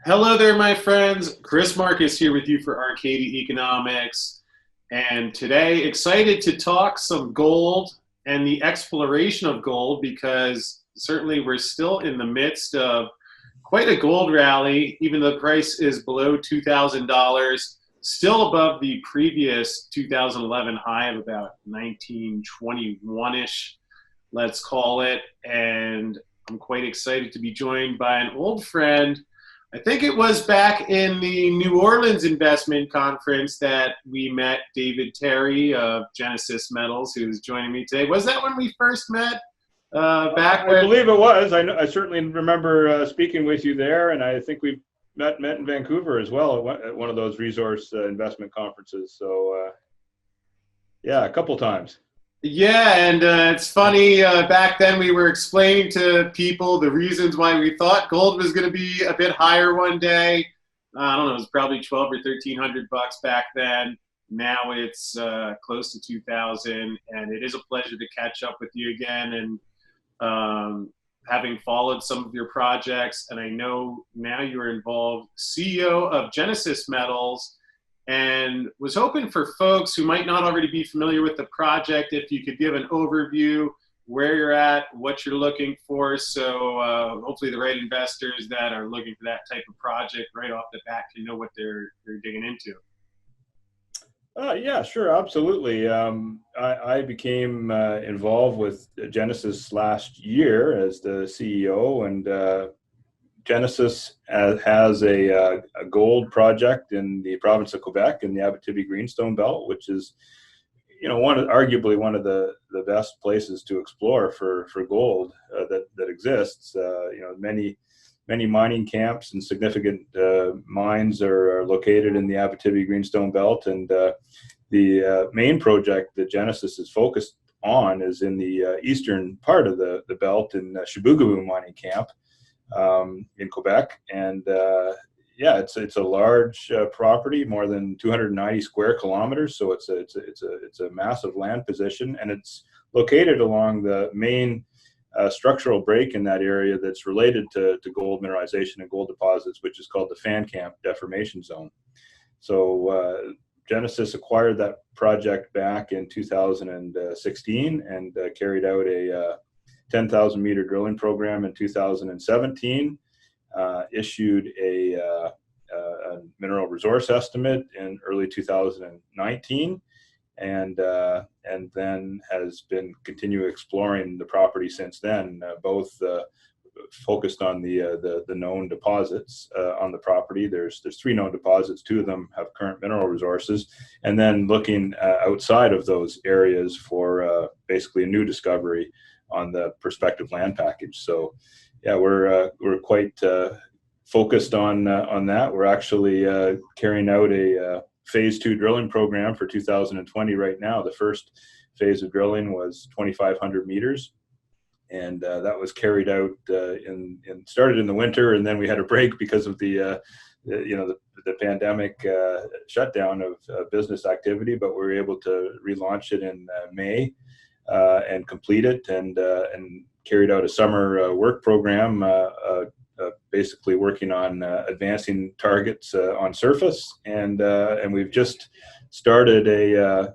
Hello there, my friends. Chris Marcus here with you for Arcadia Economics. And today, excited to talk some gold and the exploration of gold because certainly we're still in the midst of quite a gold rally, even though the price is below $2,000, still above the previous 2011 high of about 1921-ish, let's call it. And I'm quite excited to be joined by an old friend. I think it was back in the New Orleans investment conference that we met David Terry of Genesis Metals, who's joining me today. Was that when we first met? Back I when? believe it was. I certainly remember speaking with you there, and I think we met in Vancouver as well at one of those resource investment conferences. So, yeah, a couple times. Yeah, and it's funny, back then we were explaining to people the reasons why we thought gold was going to be a bit higher one day. I don't know, it was probably 12 or 1300 bucks back then. Now it's close to 2000, and it is a pleasure to catch up with you again. And having followed some of your projects, and I know now you're involved, CEO of Genesis Metals, and was hoping for folks who might not already be familiar with the project, if you could give an overview, where you're at, what you're looking for, so hopefully the right investors that are looking for that type of project right off the bat can know what they're digging into. Yeah, sure, absolutely. I became involved with Genesis last year as the CEO, and Genesis has a gold project in the province of Quebec in the Abitibi Greenstone Belt, which is, arguably one of the best places to explore for gold that exists. Many mining camps and significant mines are located in the Abitibi Greenstone Belt, and the main project that Genesis is focused on is in the eastern part of the belt in Chibougamau mining camp in Quebec. And yeah, it's a large property, more than 290 square kilometers. So it's a massive land position, and it's located along the main structural break in that area that's related to gold mineralization and gold deposits, which is called the Fan Camp Deformation Zone. So Genesis acquired that project back in 2016 and carried out a 10,000 meter drilling program in 2017, issued a mineral resource estimate in early 2019, and then has been continuing exploring the property since then, both focused on the known deposits on the property. There's three known deposits. Two of them have current mineral resources, and then looking outside of those areas for basically a new discovery on the prospective land package. So yeah, we're quite focused on that. We're actually carrying out a phase 2 drilling program for 2020 right now. The first phase of drilling was 2,500 meters, and that was carried out started in the winter, and then we had a break because of the pandemic shutdown of business activity, but we were able to relaunch it in May and complete it, and carried out a summer work program, basically working on advancing targets on surface, and we've just started a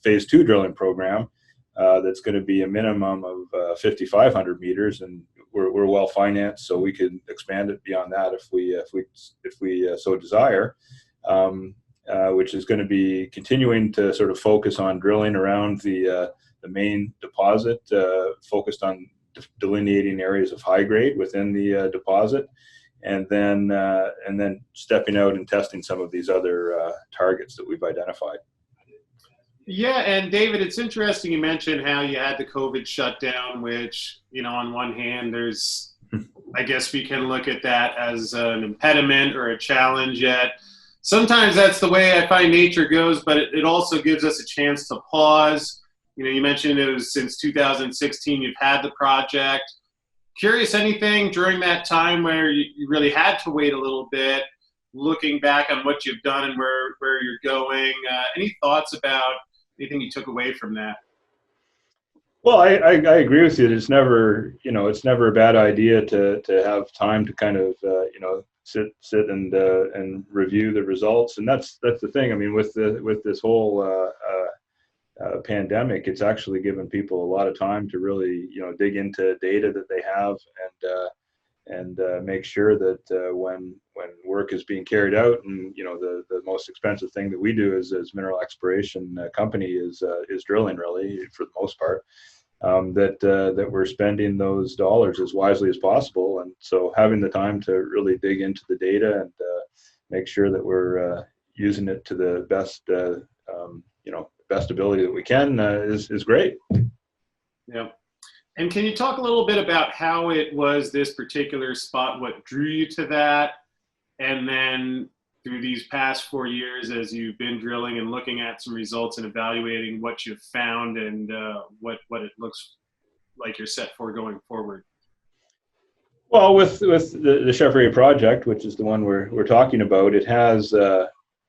phase 2 drilling program that's going to be a minimum of 5,500 meters, and we're well financed, so we can expand it beyond that if we so desire. Which is going to be continuing to sort of focus on drilling around the main deposit, focused on delineating areas of high grade within the deposit, and then stepping out and testing some of these other targets that we've identified. Yeah, and David, it's interesting you mentioned how you had the COVID shutdown, which, on one hand, there's, I guess we can look at that as an impediment or a challenge, yet sometimes that's the way I find nature goes, but it also gives us a chance to pause. You mentioned it was since 2016 you've had the project. Curious, anything during that time where you really had to wait a little bit, looking back on what you've done and where you're going? Any thoughts about anything you took away from that? Well, I agree with you. It's never a bad idea to have time to kind of sit and review the results. And that's the thing. I mean, with this whole pandemic, it's actually given people a lot of time to really, dig into data that they have and make sure that when work is being carried out, and the most expensive thing that we do as mineral exploration company is drilling, really, for the most part, that we're spending those dollars as wisely as possible. And so having the time to really dig into the data and make sure that we're using it to the best best ability that we can is great. Yeah. And can you talk a little bit about how it was, this particular spot, what drew you to that? And then through these past 4 years, as you've been drilling and looking at some results and evaluating what you've found and what it looks like you're set for going forward. Well, with the Chevrier project, which is the one we're talking about, it has,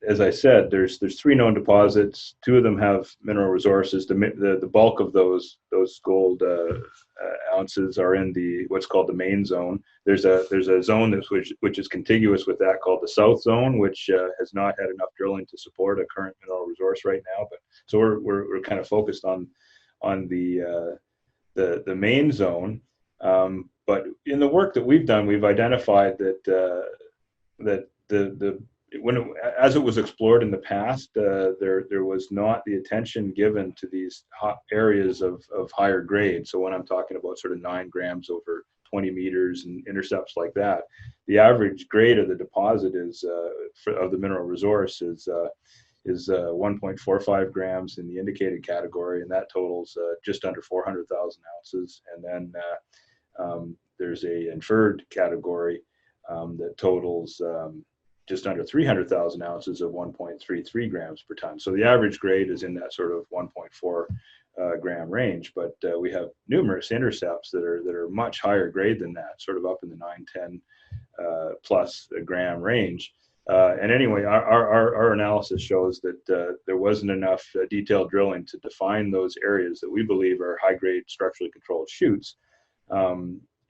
as I said, there's 3 known deposits. 2 of them have mineral resources. The bulk of those gold ounces are in what's called the main zone. There's a zone which is contiguous with that, called the south zone, which has not had enough drilling to support a current mineral resource right now. But so we're kind of focused on the main zone. But in the work that we've done, we've identified that as it was explored in the past, there was not the attention given to these hot areas of higher grade. So when I'm talking about sort of 9 grams over 20 meters and intercepts like that, the average grade of the deposit of the mineral resource is 1.45 grams in the indicated category, and that totals just under 400,000 ounces. And then there's a inferred category that totals just under 300,000 ounces of 1.33 grams per ton. So the average grade is in that sort of 1.4 gram range, but we have numerous intercepts that are much higher grade than that, sort of up in the 9-10 plus gram range. And anyway, our analysis shows that there wasn't enough detailed drilling to define those areas that we believe are high-grade structurally controlled chutes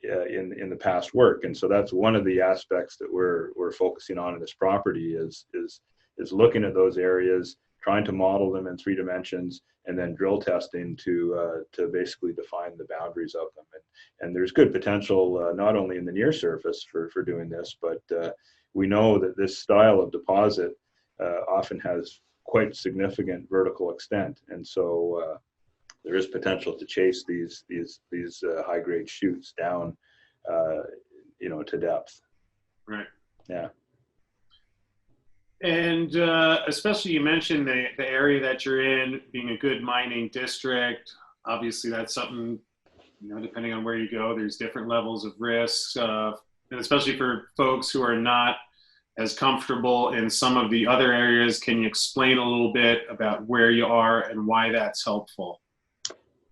in the past work. And so that's one of the aspects that we're focusing on in this property is looking at those areas, trying to model them in 3 dimensions, and then drill testing to basically define the boundaries of them. And there's good potential not only in the near surface for doing this, but we know that this style of deposit often has quite significant vertical extent, and so there is potential to chase these high grade chutes down, to depth. Right. Yeah. And especially, you mentioned the area that you're in being a good mining district. Obviously, that's something, depending on where you go, there's different levels of risk, and especially for folks who are not as comfortable in some of the other areas. Can you explain a little bit about where you are and why that's helpful?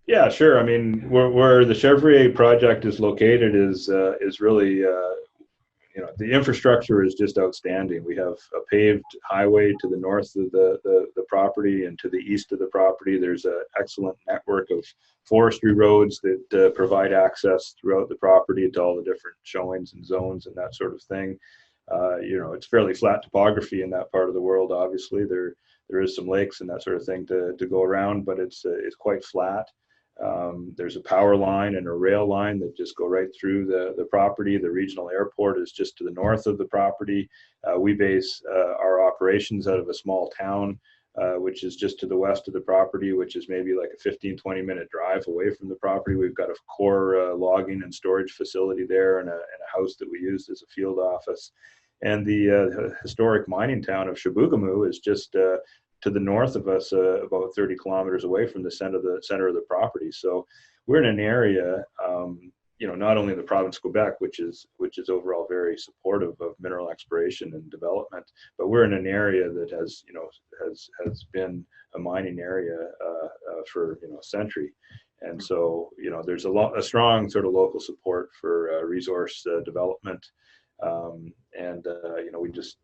Yeah, sure. I mean, where the Chevrier project is located is really, the infrastructure is just outstanding. We have a paved highway to the north of the property, and to the east of the property, there's an excellent network of forestry roads that provide access throughout the property to all the different showings and zones and that sort of thing. It's fairly flat topography in that part of the world. Obviously, there is some lakes and that sort of thing to go around, but it's quite flat. There's a power line and a rail line that just go right through the property. The regional airport is just to the north of the property. We base our operations out of a small town, which is just to the west of the property, which is maybe like a 15-20 minute drive away from the property. We've got a core logging and storage facility there, and a house that we use as a field office. And the historic mining town of Chibougamau is just to the north of us, about 30 kilometers away from the center of the property. So we're in an area, not only in the province of Quebec, which is overall very supportive of mineral exploration and development, but we're in an area that has been a mining area for a century. And so there's a strong sort of local support for resource development, and we just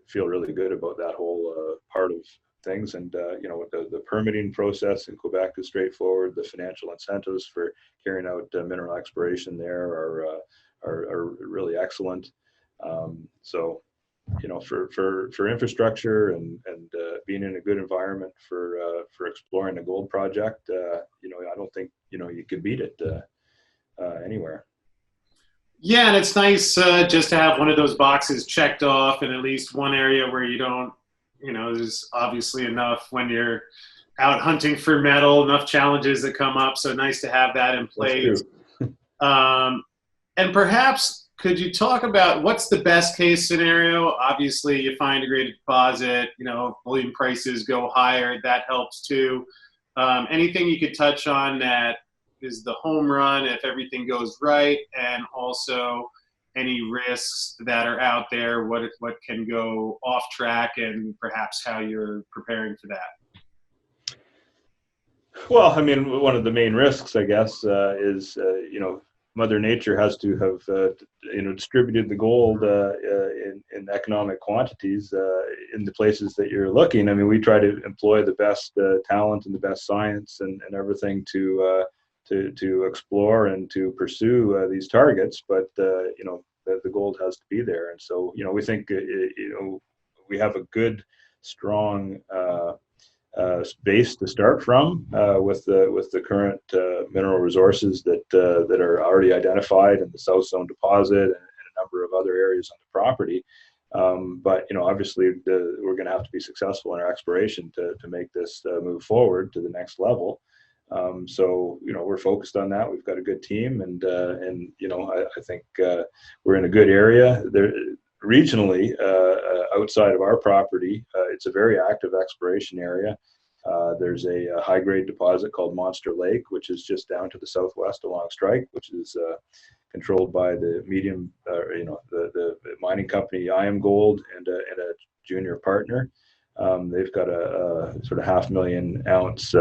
feel really good about that whole part of things. And the permitting process in Quebec is straightforward. The financial incentives for carrying out mineral exploration there are really excellent. So, for infrastructure and being in a good environment for exploring a gold project, I don't think you could beat it anywhere. Yeah, and it's nice just to have one of those boxes checked off in at least one area where you don't, there's obviously enough when you're out hunting for metal, enough challenges that come up. So nice to have that in place. And perhaps could you talk about what's the best case scenario? Obviously, you find a great deposit, bullion prices go higher, that helps too. Anything you could touch on that is the home run if everything goes right, and also any risks that are out there, what can go off track, and perhaps how you're preparing for that? Well, I mean, one of the main risks, I guess, is Mother Nature has to have distributed the gold in economic quantities in the places that you're looking. I mean, we try to employ the best talent and the best science and everything to explore and to pursue these targets, but the gold has to be there. And so we think we have a good, strong base to start from with the current mineral resources that are already identified in the South Zone deposit and a number of other areas on the property. But obviously we're going to have to be successful in our exploration to make this move forward to the next level. So we're focused on that. We've got a good team, and I think we're in a good area there regionally. Outside of our property, it's a very active exploration area. There's a high-grade deposit called Monster Lake, which is just down to the southwest along strike, which is controlled by the the mining company IAM Gold and a junior partner. They've got a sort of 500,000 ounce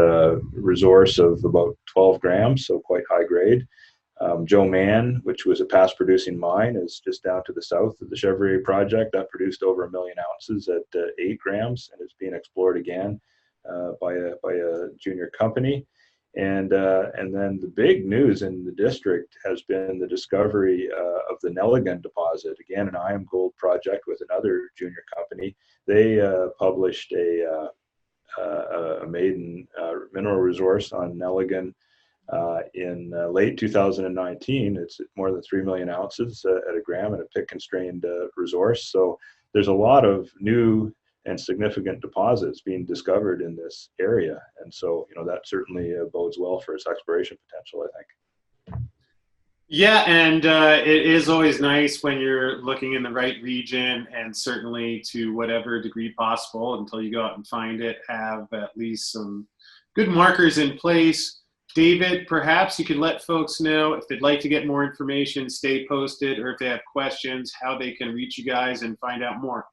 resource of about 12 grams, so quite high grade. Joe Mann, which was a past producing mine, is just down to the south of the Chevrier project. That produced over 1 million ounces at 8 grams, and it's being explored again by a junior company. And then the big news in the district has been the discovery of the Nelligan deposit, again an IAM Gold project with another junior company. They published a maiden mineral resource on Nelligan in late 2019. It's more than 3 million ounces at a gram, and a pit-constrained resource. So there's a lot of new and significant deposits being discovered in this area, and so that certainly bodes well for its exploration potential, I think. Yeah, and it is always nice when you're looking in the right region, and certainly to whatever degree possible, until you go out and find it, have at least some good markers in place. David, perhaps you could let folks know if they'd like to get more information, stay posted, or if they have questions, how they can reach you guys and find out more.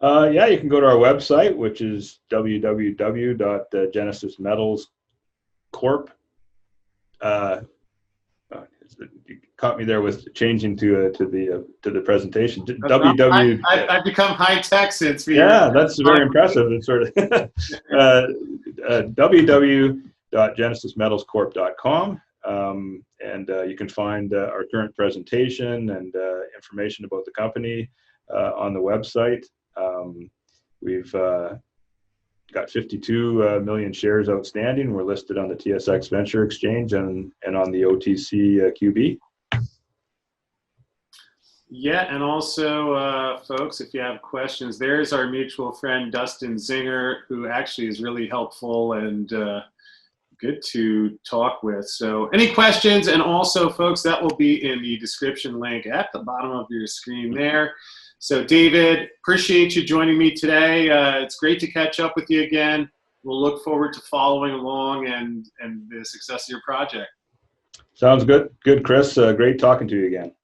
Yeah, you can go to our website, which is www.genesismetalscorp. You caught me there with changing to the presentation. I've become high tech since we. Yeah, that's very impressive. It's sort of www.genesismetalscorp.com, and you can find our current presentation and information about the company on the website. We've got 52 million shares outstanding. We're listed on the TSX Venture Exchange and on the OTC QB. Yeah, and also, folks, if you have questions, there's our mutual friend Dustin Zinger, who actually is really helpful and good to talk with. So any questions, and also, folks, that will be in the description link at the bottom of your screen there. So David, appreciate you joining me today. It's great to catch up with you again. We'll look forward to following along and the success of your project. Sounds good. Good, Chris. Great talking to you again.